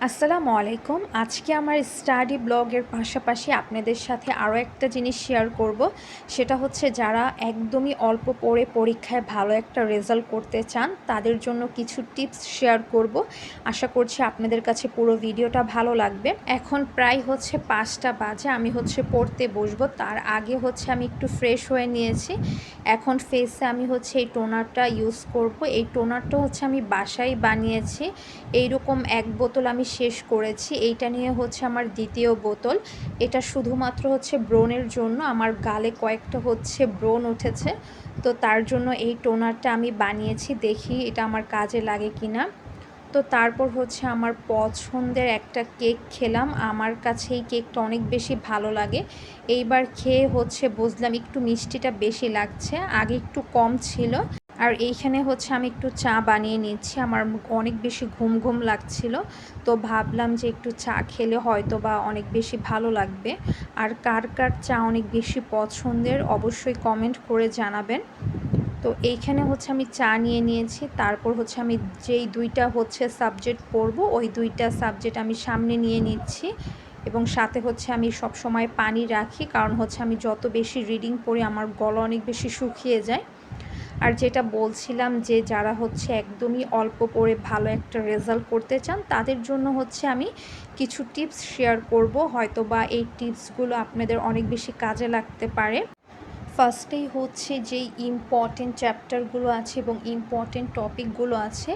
আসসালামু আলাইকুম। আজকে আমার স্টাডি ব্লগের পাশাপাশি আপনাদের সাথে আরও একটা জিনিস শেয়ার করব। সেটা হচ্ছে যারা একদমই অল্প পড়ে পরীক্ষায় ভালো একটা রেজাল্ট করতে চান তাদের জন্য কিছু টিপস শেয়ার করব। আশা করছি আপনাদের কাছে পুরো ভিডিওটা ভালো লাগবে। এখন প্রায় হচ্ছে 5টা বাজে, আমি হচ্ছে পড়তে বসবো। তার আগে হচ্ছে আমি একটু ফ্রেশ হয়ে নিয়েছি। এখন ফেসে আমি হচ্ছে এই টোনারটা ইউজ করব। এই টোনারটা হচ্ছে আমি বাসায় বানিয়েছি। এইরকম এক বোতল আমি শেষ করেছি। এইটা নিয়ে হচ্ছে আমার দ্বিতীয় বোতল। এটা শুধুমাত্র হচ্ছে ব্রণের জন্য, আমার গালে কয়েকটা হচ্ছে ব্রণ উঠেছে, তো তার জন্য এই টোনারটা আমি বানিয়েছি। দেখি এটা আমার কাজে লাগে কি না। তো তারপর হচ্ছে আমার পছন্দের একটা কেক খেলাম। আমার কাছে এই কেকটা অনেক বেশি ভালো লাগে। এইবার খেয়ে হচ্ছে বুঝলাম একটু মিষ্টিটা বেশি লাগছে, আগে একটু কম ছিল। আর এইখানে হচ্ছে আমি একটু চা বানিয়ে নিচ্ছি। আমার অনেক বেশি ঘুম ঘুম লাগছিল, তো ভাবলাম যে একটু চা খেলে হয়তো বা অনেক বেশি ভালো লাগবে। আর কার কার চা অনেক বেশি পছন্দের অবশ্যই কমেন্ট করে জানাবেন। তো এইখানে হচ্ছে আমি চা নিয়ে নিয়েছি। তারপর হচ্ছে আমি যেই দুইটা হচ্ছে সাবজেক্ট পড়ব, ওই দুইটা সাবজেক্ট আমি সামনে নিয়ে নিচ্ছি। এবং সাথে হচ্ছে আমি সব সময় পানি রাখি, কারণ হচ্ছে আমি যত বেশি রিডিং পড়ি আমার গলা অনেক বেশি শুকিয়ে যায়। আর যেটা বলছিলাম যে যারা হচ্ছে একদমই অল্প পড়ে ভালো একটা রেজাল্ট করতে চান তাদের জন্য হচ্ছে আমি কিছু টিপস শেয়ার করব। হয়তো বা এই টিপসগুলো আপনাদের অনেক বেশি কাজে লাগতে পারে। ফার্স্টেই হচ্ছে যেই ইম্পর্টেন্ট চ্যাপ্টারগুলো আছে এবং ইম্পর্টেন্ট টপিকগুলো আছে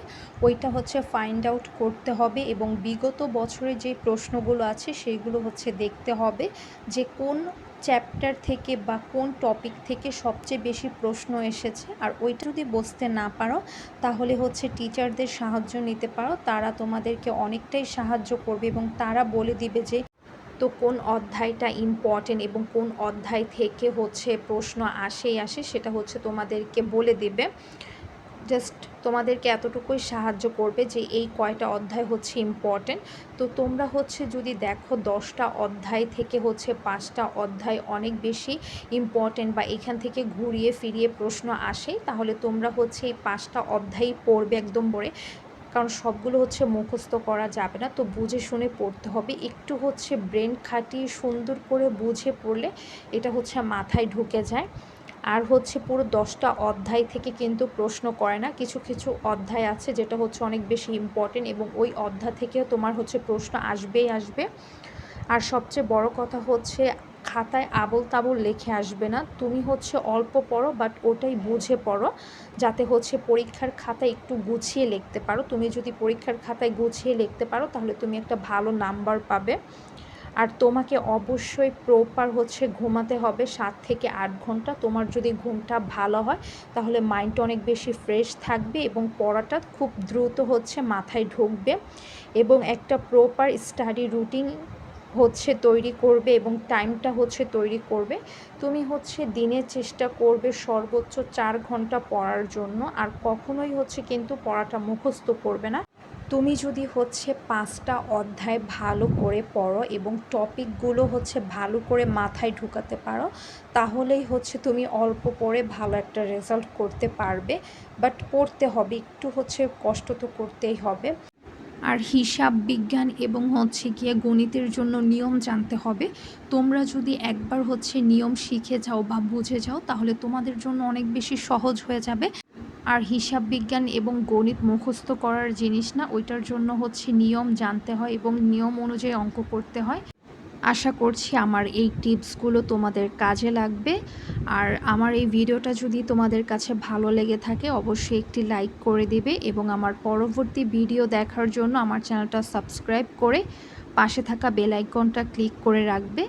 ওইটা হচ্ছে ফাইন্ড আউট করতে হবে, এবং বিগত বছরে যে প্রশ্নগুলো আছে সেইগুলো হচ্ছে দেখতে হবে যে কোন চ্যাপ্টার থেকে বা কোন টপিক থেকে সবচেয়ে বেশি প্রশ্ন এসেছে। আর ওইটা যদি বুঝতে না পারো তাহলে হচ্ছে টিচারদের সাহায্য নিতে পারো, তারা তোমাদেরকে অনেকটাই সাহায্য করবে এবং তারা বলে দিবে যে তো কোন অধ্যায়টা ইম্পর্টেন্ট এবং কোন অধ্যায় থেকে হচ্ছে প্রশ্ন আসে সেটা হচ্ছে তোমাদেরকে বলে দেবে। জাস্ট তোমাদেরকে এতটুকুই সাহায্য করবে যে এই কয়টা অধ্যায় হচ্ছে ইম্পর্টেন্ট। তো তোমরা হচ্ছে যদি দেখো 10টা অধ্যায় থেকে হচ্ছে 5টা অধ্যায় অনেক বেশি ইম্পর্টেন্ট বা এখান থেকে ঘুরিয়ে ফিরিয়ে প্রশ্ন আসে, তাহলে তোমরা হচ্ছে এই 5টা অধ্যায় পড়বে একদম পড়ে, কারণ সবগুলো হচ্ছে মুখস্থ করা যাবে না। তো বুঝে শুনে পড়তে হবে, একটু হচ্ছে ব্রেন খাটিয়ে সুন্দর করে বুঝে পড়লে এটা হচ্ছে মাথায় ঢুকে যায়। আর হচ্ছে পুরো 10টা অধ্যায় থেকে কিন্তু প্রশ্ন করে না, কিছু কিছু অধ্যায় আছে যেটা হচ্ছে অনেক বেশি ইম্পর্টেন্ট এবং ওই অধ্যায় থেকেও তোমার হচ্ছে প্রশ্ন আসবেই আসবে। আর সবচেয়ে বড় কথা হচ্ছে খাতায় আবোল তাবোল লিখে আসবে না। তুমি হচ্ছে অল্প পড়ো বাট ওটাই বুঝে পড়ো, যাতে হচ্ছে পরীক্ষার খাতায় একটু গুছিয়ে লিখতে পারো। তুমি যদি পরীক্ষার খাতায় গুছিয়ে লিখতে পারো তাহলে তুমি একটা ভালো নাম্বার পাবে। আর তোমাকে অবশ্যই প্রপার হচ্ছে ঘুমাতে হবে 7 থেকে 8 ঘন্টা। তোমার যদি ঘুমটা ভালো হয় তাহলে মাইন্ডটা অনেক বেশি ফ্রেশ থাকবে এবং পড়াটা খুব দ্রুত হচ্ছে মাথায় ঢুকবে। এবং একটা প্রপার স্টাডি রুটিন হচ্ছে তৈরি করবে এবং টাইমটা হচ্ছে তৈরি করবে। তুমি হচ্ছে দিনে চেষ্টা করবে সর্বোচ্চ 4 ঘন্টা পড়ার জন্য, আর কখনোই হচ্ছে কিন্তু পড়াটা মুখস্থ করবে না। তুমি যদি হচ্ছে 5টা অধ্যায় ভালো করে পড়ো এবং টপিকগুলো হচ্ছে ভালো করে মাথায় ঢুকাতে পারো, তাহলেই হচ্ছে তুমি অল্প পড়ে ভালো একটা রেজাল্ট করতে পারবে। বাট পড়তে হবে, একটু হচ্ছে কষ্ট তো করতেই হবে। আর হিসাব বিজ্ঞান এবং হচ্ছে গিয়ে গণিতের জন্য নিয়ম জানতে হবে। তোমরা যদি একবার হচ্ছে নিয়ম শিখে যাও বা বুঝে যাও তাহলে তোমাদের জন্য অনেক বেশি সহজ হয়ে যাবে। আর হিসাব বিজ্ঞান এবং গণিত মুখস্থ করার জিনিস না, ওইটার জন্য হচ্ছে নিয়ম জানতে হয় এবং নিয়ম অনুযায়ী অঙ্ক করতে হয়। আশা করছি আমার এই টিপসগুলো তোমাদের কাজে লাগবে। আর আমার এই ভিডিওটা যদি তোমাদের কাছে ভালো লেগে থাকে অবশ্যই একটি লাইক করে দিবে এবং আমার পরবর্তী ভিডিও দেখার জন্য আমার চ্যানেলটা সাবস্ক্রাইব করে পাশে থাকা বেল আইকনটা ক্লিক করে রাখবে।